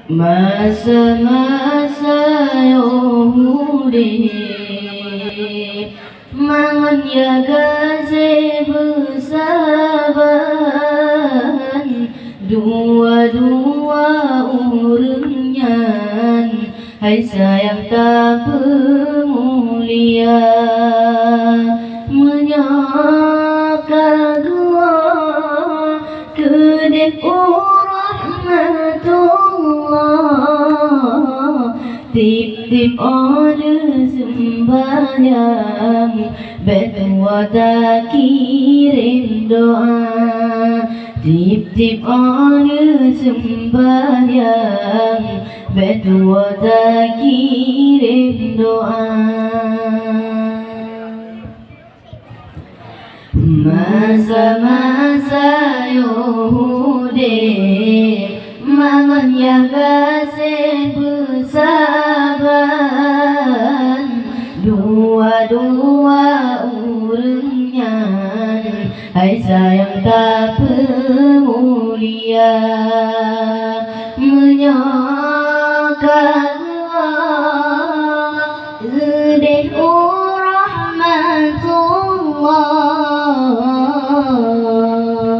Masa-masa Yahudi mangan yaga bersaban dua-dua urunyan hai sayang tak pemulia menyaka dua kedek rahmatullah tip-tip ada sembahyang betua tak kirim doa tip-tip ada sembahyang betua tak kirim doa masa-masa Yahudi mangan yaga bersaban dua-dua urunyan hai sayang tak pemulia menyaka gedeh rahmatullah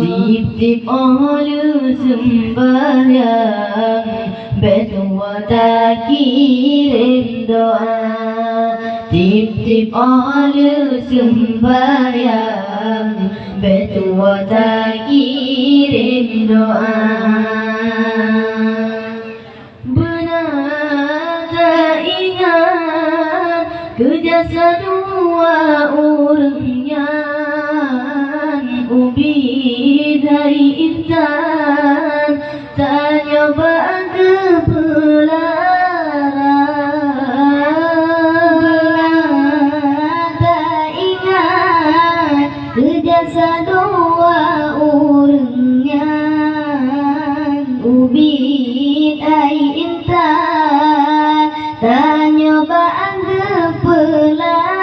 tip-tip ada sembahyang betua tak kirim doa tip-tip ada sembahyang betua tak kirim doa benar tak ingat kejasa dua urunyan ubi dari intan tak nyoba ke pelarang tak ingat kejasa dua urunyan ubi dari intan tak nyoba ke pelarang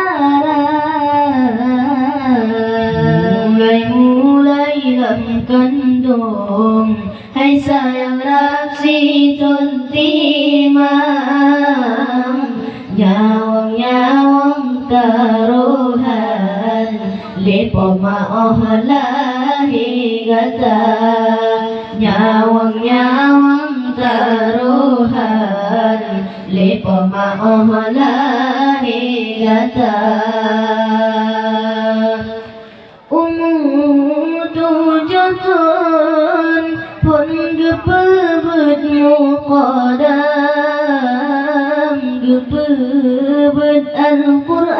mulai dalam kandung hai sayang rapsi tuntimam nyawang taruhan lepo maoh lahi gata nyawang taruhan lepo maoh lahi gata tujuan pun gepebet muqadam gepebet Al-Quran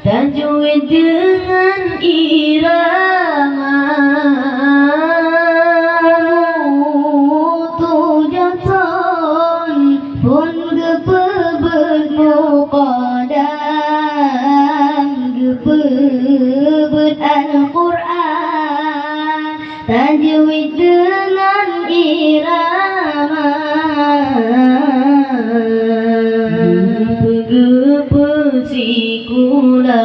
tajwid dengan irama tujuan pun gepebet muqadam gepebet Al-Quran tajwid dengan irama gepe sikula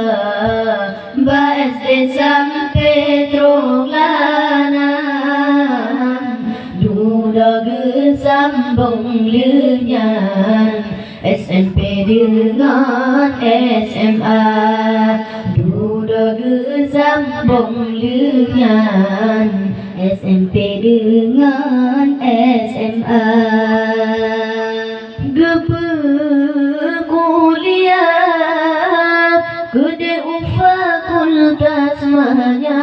baes de sampai troglana duda gesambung lenyan SMP dengan SMA duda gesambung lenyan SMP dengan SMA gepe kuliah gede fakultas manyang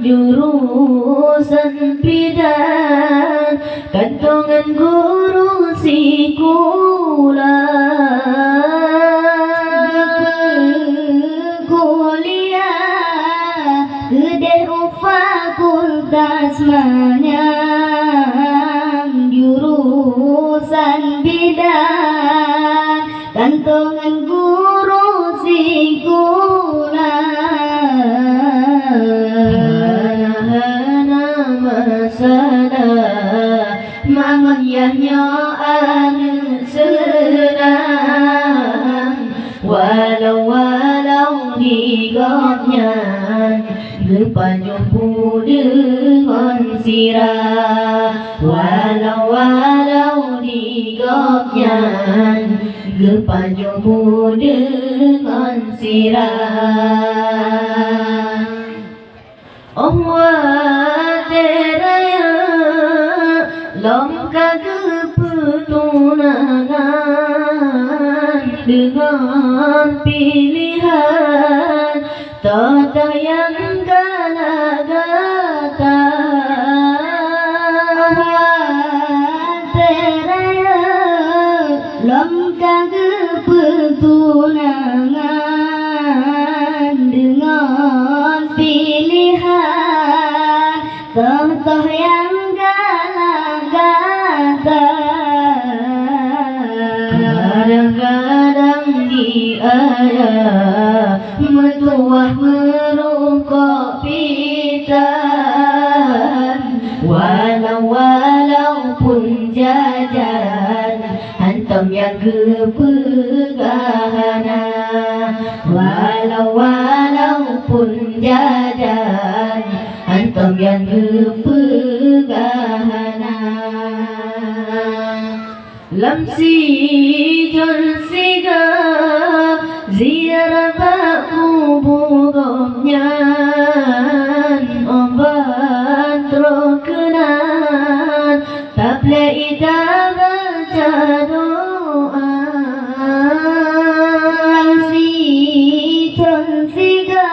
jurusan bidan kantongan guru sikula kuliah gede fakultas manyang jurusan bidan kantongan guru sikula hana masalah mangan yahnya anu senang walau digapnya Gepanyumpu dengan sirah jangan Gepajumu dengan sirah Oh wateraya Lomka kepetunangan Dengan pilihan Tata yang galagata Wateraya Lomka kepetunangan Dengan pilihan Toh yang galak-gata Kadang-kadang dia Metuah merokok pitan Walaupun jajan Hantam yang kepegahana Walaupun jajan Hantam yang kepegahana Lamsi jol siga Ziarah baku bugomnya Obat rokenan Table ida baca doa Lamsi jol siga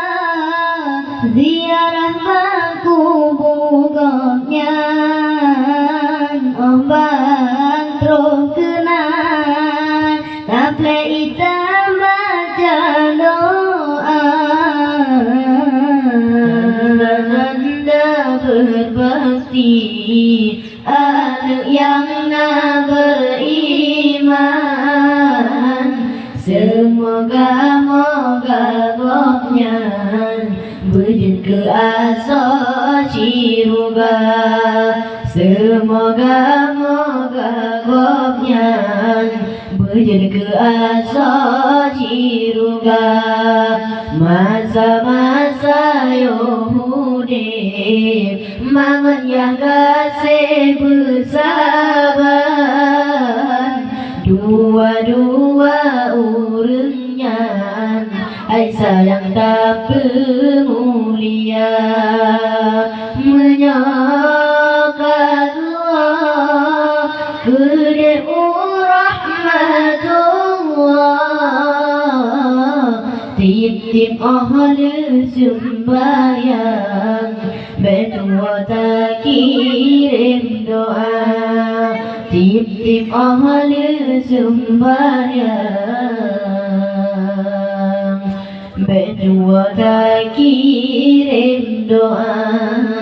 Ziarah baku bugomnya Obat rokenan Table ida baca doa Tanda berbakti Anak yang beriman Semoga-moga gopnya Berjun ke asal ciruga Semoga-moga gopnya Berjun ke asal ciruga Masa-masa Yahudi Mangan yang kasih bersabar Dua-dua urangnya Ai sayang tak pemulia Menyaka dua Gede rahmatullah Tip-tip ahli sembahyang Betua tak kirim doa Tip-tip ahli sembahyang Betua tak kirim doa